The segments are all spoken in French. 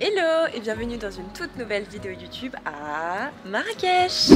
Hello et bienvenue dans une toute nouvelle vidéo YouTube à Marrakech.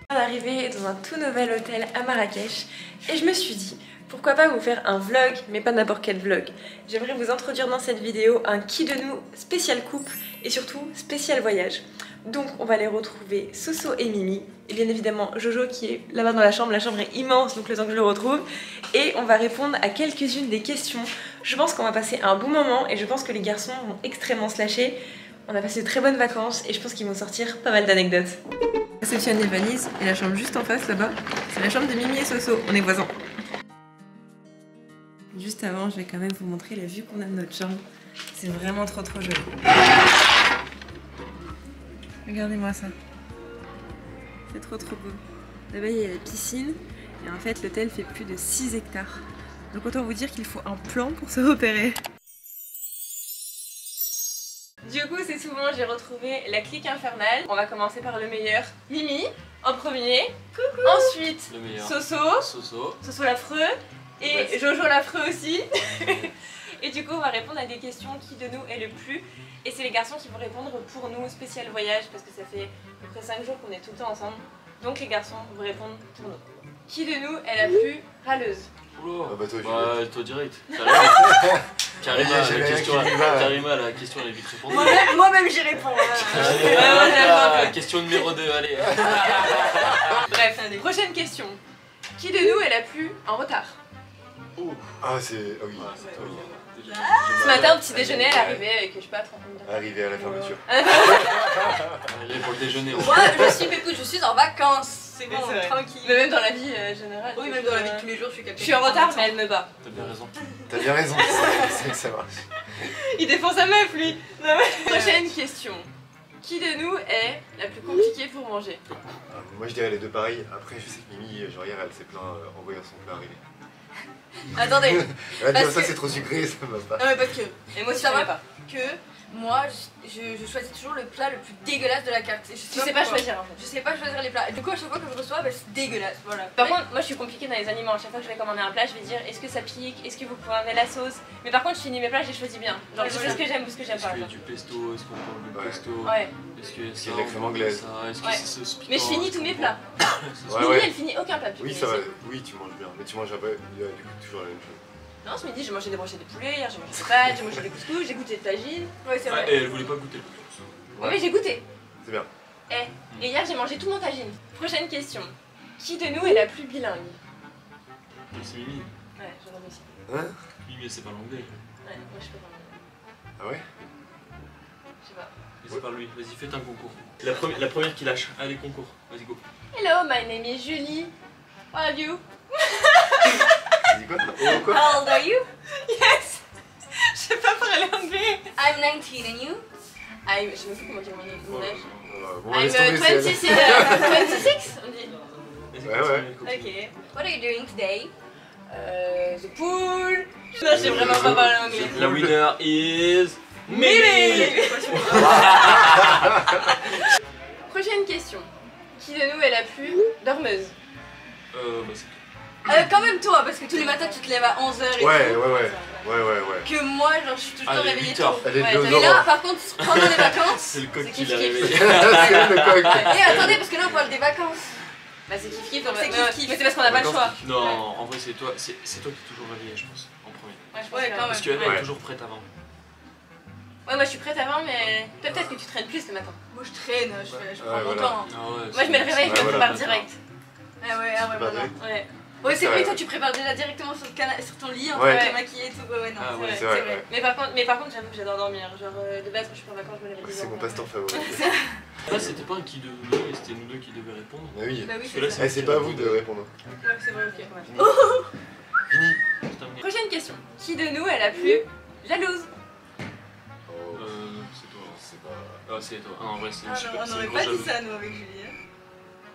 Arrivé dans un tout nouvel hôtel à Marrakech et je me suis dit pourquoi pas vous faire un vlog, mais pas n'importe quel vlog. J'aimerais vous introduire dans cette vidéo un qui de nous spécial couple et surtout spécial voyage. Donc on va les retrouver Soso et Mimi et bien évidemment Jojo qui est là-bas dans la chambre est immense donc le temps que je le retrouve et on va répondre à quelques-unes des questions. Je pense qu'on va passer un bon moment et je pense que les garçons vont extrêmement se lâcher. On a passé de très bonnes vacances et je pense qu'ils vont sortir pas mal d'anecdotes. Réceptionne les valises et la chambre juste en face là-bas, c'est la chambre de Mimi et Soso, on est voisins. Juste avant, je vais quand même vous montrer la vue qu'on a de notre chambre. C'est vraiment trop joli. Regardez-moi ça. C'est trop beau. Là-bas, il y a la piscine et en fait, l'hôtel fait plus de 6 hectares. Donc autant vous dire qu'il faut un plan pour se repérer. Du coup, c'est souvent, j'ai retrouvé la clique infernale. On va commencer par le meilleur. Mimi, en premier. Coucou. Ensuite, Soso. Soso l'affreux. Et Jojo l'affreux aussi. Et du coup, on va répondre à des questions. Qui de nous est le plus? Et c'est les garçons qui vont répondre pour nous, spécial voyage, parce que ça fait à peu près 5 jours qu'on est tout le temps ensemble. Donc les garçons vont répondre pour nous. Qui de nous est la plus râleuse? Oula, bah toi direct. Karima, la question elle est vite répondue. Moi-même j'y réponds. Question numéro 2, allez. Bref, prochaine question. Qui de nous est la plus en retard? Ah, c'est. Ah oui. Ce matin au petit déjeuner, elle est arrivée avec, je sais pas, 30 minutes. Arrivé à la fermeture. Allez, pour le déjeuner. Moi, je suis en vacances. C'est bon, tranquille. Mais même dans la vie générale. Oui, même dans la vie de tous les jours, je suis capable. Je suis en retard, mais elle me bat. T'as bien raison. T'as bien raison, c'est que ça marche. Il défend sa meuf, lui. Non, mais... Prochaine question. Qui de nous est la plus compliquée pour manger? Moi, je dirais les deux pareils. Après, je sais que Mimi, genre hier, elle s'est plaint en voyant son plat arriver. Attendez. Elle a dit, ça c'est trop sucré, ça va pas. Non, mais parce que. Et moi aussi, ça ça va pas. Que moi, je choisis toujours le plat le plus dégueulasse de la carte. Tu sais pas choisir en fait. Je sais pas choisir les plats. Et du coup, à chaque fois que je reçois, bah, c'est dégueulasse. Voilà. Par contre, moi je suis compliquée dans les aliments. À chaque fois que je vais commander un plat, je vais dire est-ce que ça pique, est-ce que vous pouvez enlever la sauce. Mais par contre, je finis mes plats, je les choisis bien. Genre, je sais ce que j'aime ou ce que j'aime pas. Est-ce qu'il y a du pesto? Est-ce qu'on parle de pesto? Ouais. Est-ce qu'il y a Est-ce qu'il y a de la crème anglaise? Est-ce que c'est sauce piquante? Mais je finis tous mes plats. Ouais, Mimi, elle finit aucun plat. Oui, ça va. Oui, tu manges bien. Mais tu manges après, du coup, toujours la même chose. Non, ce midi j'ai mangé des brochettes de poulet, hier j'ai mangé des pâtes, j'ai mangé des couscous, j'ai goûté de tagine. Ouais, c'est vrai. Et elle voulait pas goûter le couscous. Oui, mais j'ai goûté. C'est bien. Et hier j'ai mangé tout mon tagine. Prochaine question. Qui de nous est la plus bilingue? C'est Mimi. Ouais, j'en ai aussi. Hein? Mimi, c'est pas l'anglais. Ouais, moi je peux pas l'anglais. Ah ouais? Je sais pas. C'est par lui, vas-y, faites un concours. La première qui lâche. Allez, concours, vas-y, go. Hello, my name is Julie. How are you? Tu dis quoi? Oh, quoi? How old are you? Yes! Je sais pas parler anglais. I'm 19 and you? Je sais même plus comment dire mon âge. Bon, I'm laisse tomber, 26, 26 on dit. Ouais. Ok. What are you doing today? The pool. Non, j'ai vraiment pas parlé anglais. La winner is... Mimi. Prochaine question. Qui de nous est la plus dormeuse? Quand même toi, parce que tous les matins tu te lèves à 11h et Ouais. tout. Que moi, genre, je suis tout le temps réveillée tôt. Elle est Ouais, de Mais là, par contre, pendant les vacances, C'est le coq c'est qui kiff l'a kiff. réveillé. C'est le coq. Et attendez, parce que là on parle des vacances. Bah c'est kiff kiff, C'est kiff kiff. mais c'est parce qu'on n'a pas le choix. Non, en vrai, c'est toi qui es toujours réveillé, je pense, en premier. Ouais, je pense Ouais, que- quand Parce même. qu'elle Ouais. est toujours prête avant. Ouais, moi je suis prête avant, mais peut-être que tu traînes plus le matin. Moi je traîne, je prends Ouais, mon voilà. temps. Ah ouais, Moi je mets le réveil, je Ouais, me voilà. prépare direct. Ah ouais, voilà. Ouais. Ouais, c'est C'est vrai, vrai. toi tu prépares déjà directement sur, sur ton lit, en Ouais. train de te maquiller et tout. Ouais, non, Ah ouais, c'est vrai, ouais. Mais par contre, j'avoue que j'adore dormir. Genre de base, quand je suis en vacances, je me lève à 10 C'est heures. mon passe-temps favori. Là, c'était pas un qui de nous deux, c'était nous deux qui devaient répondre. Ah oui. Bah oui, Parce que là, c'est ça. Eh, c'est pas à vous de répondre. Ouais, c'est vrai, ok. Fini. C'est terminé. Prochaine question. Qui de nous est la plus jalouse? Oh, C'est toi. c'est pas. Ah, c'est toi. Ah, en vrai, c'est Ah non, on c'est n'aurait une pas grosse dit jalouse. ça nous avec Julie.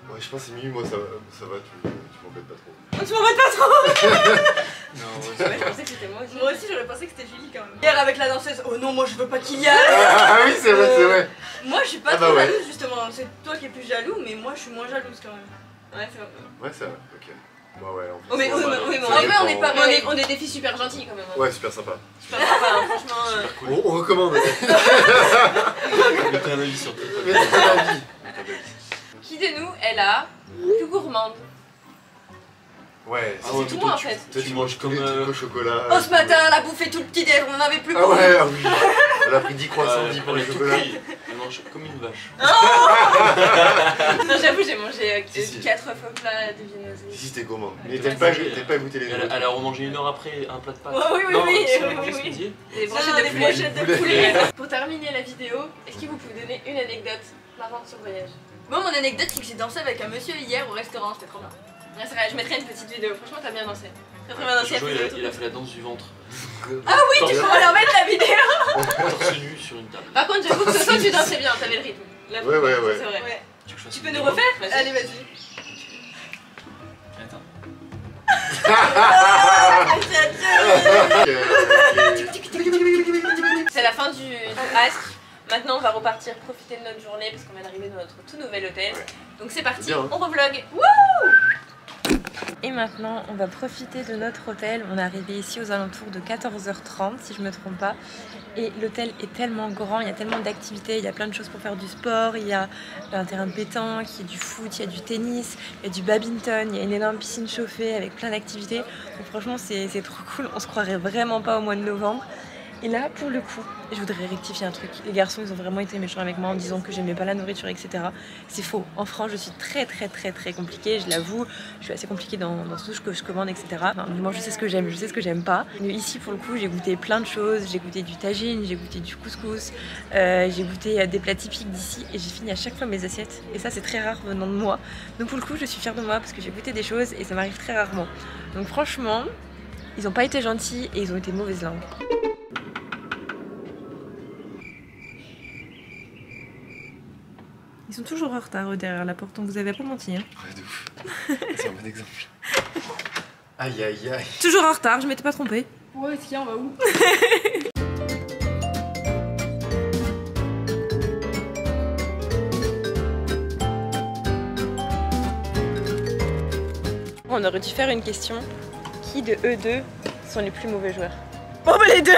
Ouais, je pense que c'est Mimi, moi ça va, tu peux m'embête pas trop. On se m'embête pas trop. Non, Ouais, je pensais que c'était moi aussi. Moi aussi j'aurais pensé que c'était Julie quand même. Hier avec la danseuse, oh non moi je veux pas qu'il y aille. Ah oui, c'est vrai, c'est vrai. Moi je suis pas Ah bah trop ouais. jalouse justement, c'est toi qui es plus jaloux mais moi je suis moins jalouse quand même. Ouais, c'est vrai. Ouais, c'est vrai, ok. Bah ouais, en plus. Oh, mais ça, oui, ça- mais ça en vrai, dépend. on est pas- On est des filles super gentilles quand même. Ouais, super sympa. Super sympa, hein, franchement. super cool. On recommande. Mettez un avis sur TikTok. Mettez un avis. Qui de nous est la plus gourmande? Ouais, Ah C'est ouais, tout mais moi en toi, fait. toi, tu manges comme, les trucs au chocolat. Oh ce matin elle a bouffé tout le petit déj, on en avait plus Ah pour nous. ouais, ah oui. Elle a pris 10 croissants, 10 pour elle le a tout chocolat. pris. Elle mange comme une vache. Non, j'avoue, j'ai mangé Si. 4 faux plats de viennoiserie. Si, c'était gourmand. Ouais, Mais t'as t'aimes pas goûter les Elle, autres. elle a remangé 1 heure après un plat de pâtes. Ouais, oui, oui, Non, oui, c'est oui, un oui, peu ce oui. qu'on dit. Des Non, brochettes des de poulet. brochettes de poulet. poulet. Pour terminer la vidéo, est-ce que vous pouvez donner une anecdote marrante sur le voyage? Moi mon anecdote c'est que j'ai dansé avec un monsieur hier au restaurant, c'était trop bien. Ouais, c'est vrai, je mettrai une petite vidéo. Franchement, t'as bien dansé. T'as très bien dansé. Jojo, la vidéo. il a fait la danse du ventre. Ah oui, tu pourras leur mettre la vidéo. Torse nu sur une table. Par contre, j'avoue que ce soir, tu dansais bien, t'avais le rythme. Là, Ouais, ouais, ouais. C'est vrai. Ouais. Tu veux que je fasse Tu une peux nous vidéo refaire? Vas-y. Allez vas-y. Ok. C'est la fin du ask. Maintenant, on va repartir profiter de notre journée parce qu'on vient d'arriver dans notre tout nouvel hôtel. Ouais. Donc c'est parti, Bien, hein. on revlog. Wouh! Et maintenant, on va profiter de notre hôtel. On est arrivé ici aux alentours de 14h30, si je me trompe pas. Et l'hôtel est tellement grand, il y a tellement d'activités, il y a plein de choses pour faire du sport. Il y a un terrain de pétanque, il y a du foot, il y a du tennis, il y a du badminton, il y a une énorme piscine chauffée avec plein d'activités. Donc franchement, c'est trop cool. On se croirait vraiment pas au mois de novembre. Et là, pour le coup, je voudrais rectifier un truc. Les garçons, ils ont vraiment été méchants avec moi en disant que j'aimais pas la nourriture, etc. C'est faux. En France, je suis très compliquée, je l'avoue. Je suis assez compliquée dans tout ce que je commande, etc. Enfin, moi, je sais ce que j'aime, je sais ce que j'aime pas. Mais ici, pour le coup, j'ai goûté plein de choses. J'ai goûté du tagine, j'ai goûté du couscous, j'ai goûté des plats typiques d'ici et j'ai fini à chaque fois mes assiettes. Et ça, c'est très rare venant de moi. Donc pour le coup, je suis fière de moi parce que j'ai goûté des choses et ça m'arrive très rarement. Donc franchement, ils ont pas été gentils et ils ont été de mauvaises langues. Ils sont toujours en retard derrière la porte, on vous avait pas menti. Hein. Ouais, de ouf. C'est un bon exemple. Aïe, aïe, aïe. Toujours en retard, je m'étais pas trompée. Ouais, est-ce qu'il y a, on va où? On aurait dû faire une question. Qui de eux deux sont les plus mauvais joueurs? Bon bah les deux.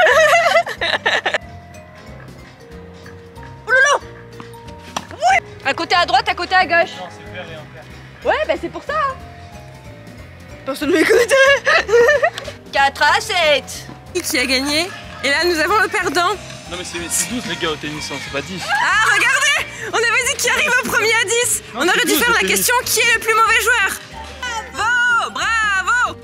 Oh là là. Oui. Un côté à droite, un côté à gauche. Non, c'est vert et en vert. Ouais, bah c'est pour ça. Personne ne m'écoute. 4 à 7. Qui a gagné? Et là, nous avons le perdant. Non, mais c'est 12 les gars au tennis, hein, c'est pas 10. Ah, regardez! On avait dit qui arrive au premier à 10. Non, On aurait c'est dû 12 faire au la tennis. question qui est le plus mauvais joueur. Bravo! Bravo!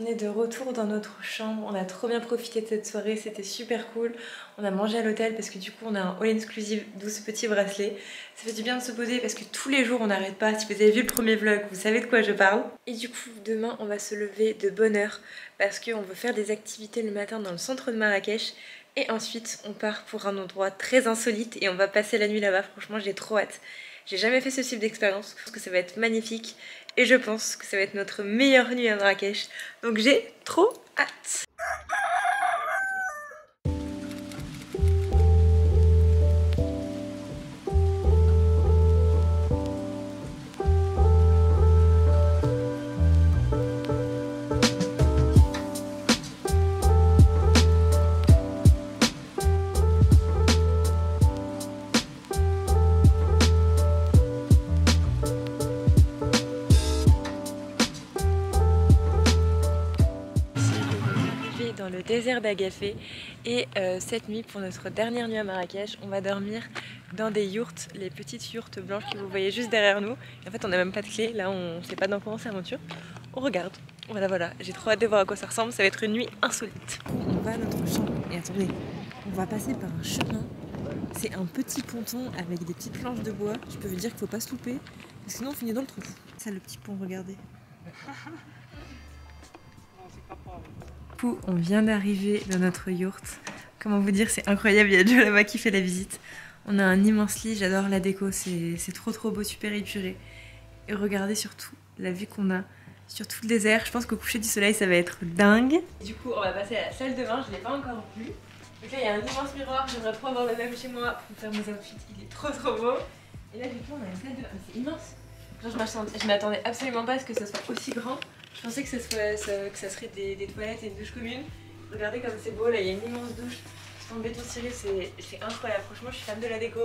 On est de retour dans notre chambre. On a trop bien profité de cette soirée. C'était super cool. On a mangé à l'hôtel parce que du coup, on a un all inclusive, d'où ce petit bracelet. Ça fait du bien de se poser parce que tous les jours, on n'arrête pas. Si vous avez vu le premier vlog, vous savez de quoi je parle. Et du coup, demain, on va se lever de bonne heure parce qu'on veut faire des activités le matin dans le centre de Marrakech. Et ensuite, on part pour un endroit très insolite et on va passer la nuit là-bas. Franchement, j'ai trop hâte. J'ai jamais fait ce type d'expérience. Je pense que ça va être magnifique. Et je pense que ça va être notre meilleure nuit à Marrakech. Donc j'ai trop hâte. Dans le désert d'Agafé et cette nuit, pour notre dernière nuit à Marrakech, on va dormir dans des yourtes, les petites yourtes blanches que vous voyez juste derrière nous. Et en fait, on n'a même pas de clé, là on sait pas dans comment c'est l'aventure. On regarde, voilà, j'ai trop hâte de voir à quoi ça ressemble, ça va être une nuit insolite. On va à notre chambre et attendez, on va passer par un chemin. C'est un petit ponton avec des petites planches de bois. Je peux vous dire qu'il faut pas se louper, parce que sinon on finit dans le trou. Ça, le petit pont, regardez. On vient d'arriver dans notre yourte. Comment vous dire, c'est incroyable, il y a Joe là-bas qui fait la visite. On a un immense lit, j'adore la déco, c'est trop beau, super épuré. Et regardez surtout la vue qu'on a sur tout le désert. Je pense qu'au coucher du soleil ça va être dingue. Du coup on va passer à la salle de bain, je ne l'ai pas encore vue. Donc là il y a un immense miroir, j'aimerais trop avoir le même chez moi pour faire mes outfits, il est trop beau. Et là du coup on a une salle de bain, c'est immense. Genre je m'attendais absolument pas à ce que ça soit aussi grand. Je pensais que ça serait des toilettes et une douche commune. Regardez comme c'est beau, là il y a une immense douche. En béton ciré, c'est incroyable. Franchement je suis fan de la déco.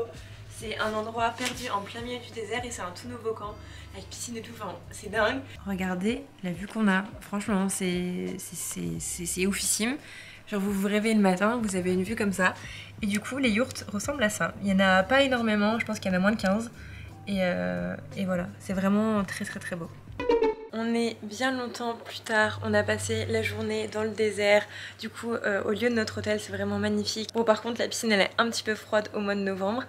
C'est un endroit perdu en plein milieu du désert et c'est un tout nouveau camp avec piscine et tout, enfin c'est dingue. Regardez la vue qu'on a, franchement c'est oufissime. Genre vous rêvez le matin, vous avez une vue comme ça. Et du coup les yourtes ressemblent à ça. Il n'y en a pas énormément, je pense qu'il y en a moins de 15. Et voilà, c'est vraiment très beau. On est bien longtemps plus tard, on a passé la journée dans le désert. Du coup au lieu de notre hôtel c'est vraiment magnifique. Bon par contre la piscine elle est un petit peu froide au mois de novembre.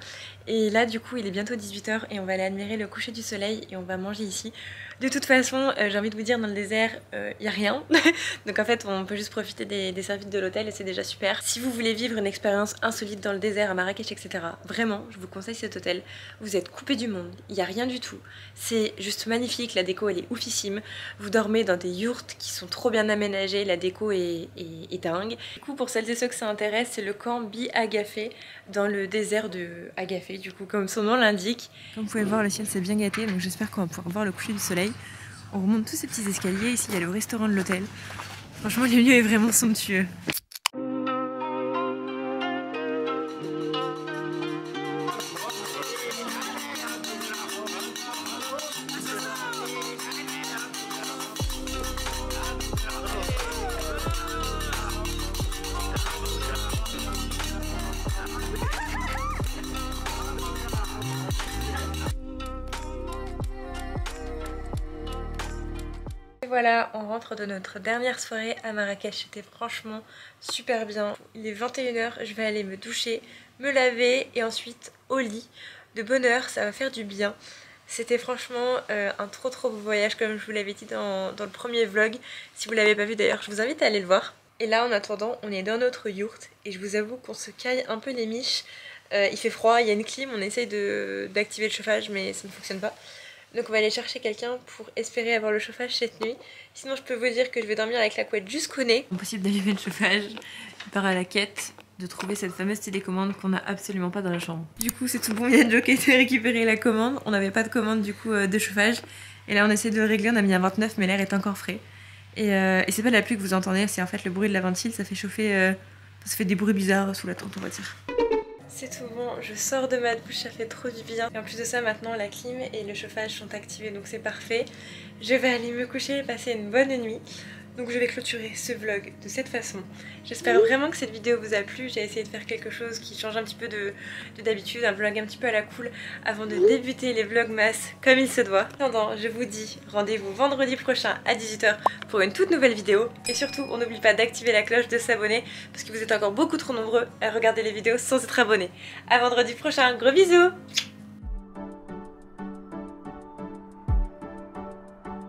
Et là du coup il est bientôt 18 h et on va aller admirer le coucher du soleil et on va manger ici. De toute façon j'ai envie de vous dire dans le désert il n'y a rien. Donc en fait on peut juste profiter des services de l'hôtel et c'est déjà super. Si vous voulez vivre une expérience insolite dans le désert à Marrakech etc. Vraiment je vous conseille cet hôtel. Vous êtes coupé du monde, il n'y a rien du tout. C'est juste magnifique, la déco elle est oufissime. Vous dormez dans des yourtes qui sont trop bien aménagées, la déco est dingue. Du coup pour celles et ceux que ça intéresse c'est le camp Bi Agafé dans le désert de Agafé. Du coup comme son nom l'indique. Comme vous pouvez le voir le ciel s'est bien gâté donc j'espère qu'on va pouvoir voir le coucher du soleil. On remonte tous ces petits escaliers, ici il y a le restaurant de l'hôtel. Franchement le lieu est vraiment somptueux. Et voilà, on rentre de notre dernière soirée à Marrakech, c'était franchement super bien. Il est 21 h, je vais aller me doucher, me laver et ensuite au lit. De bonne heure, ça va faire du bien. C'était franchement un trop beau voyage comme je vous l'avais dit dans le premier vlog. Si vous l'avez pas vu d'ailleurs, je vous invite à aller le voir. Et là en attendant, on est dans notre yourte et je vous avoue qu'on se caille un peu les miches. Il fait froid, il y a une clim, on essaye d'activer le chauffage mais ça ne fonctionne pas. Donc on va aller chercher quelqu'un pour espérer avoir le chauffage cette nuit. Sinon je peux vous dire que je vais dormir avec la couette jusqu'au nez. Impossible d'allumer le chauffage. Je pars à la quête de trouver cette fameuse télécommande qu'on n'a absolument pas dans la chambre. Du coup c'est tout bon, il y a Joe qui a été récupérer la commande. On n'avait pas de commande du coup de chauffage. Et là on essaie de le régler, on a mis un 29 mais l'air est encore frais. Et c'est pas la pluie que vous entendez, c'est en fait le bruit de la ventile, ça fait chauffer... ça fait des bruits bizarres sous la tente on va dire. C'est tout bon, je sors de ma douche, ça fait trop du bien. Et en plus de ça, maintenant la clim et le chauffage sont activés, donc c'est parfait. Je vais aller me coucher et passer une bonne nuit. Donc je vais clôturer ce vlog de cette façon. J'espère vraiment que cette vidéo vous a plu. J'ai essayé de faire quelque chose qui change un petit peu de d'habitude, un vlog un petit peu à la cool avant de débuter les vlogmas comme il se doit. En attendant, je vous dis rendez-vous vendredi prochain à 18 h pour une toute nouvelle vidéo. Et surtout, on n'oublie pas d'activer la cloche, de s'abonner parce que vous êtes encore beaucoup trop nombreux à regarder les vidéos sans être abonnés. À vendredi prochain, gros bisous!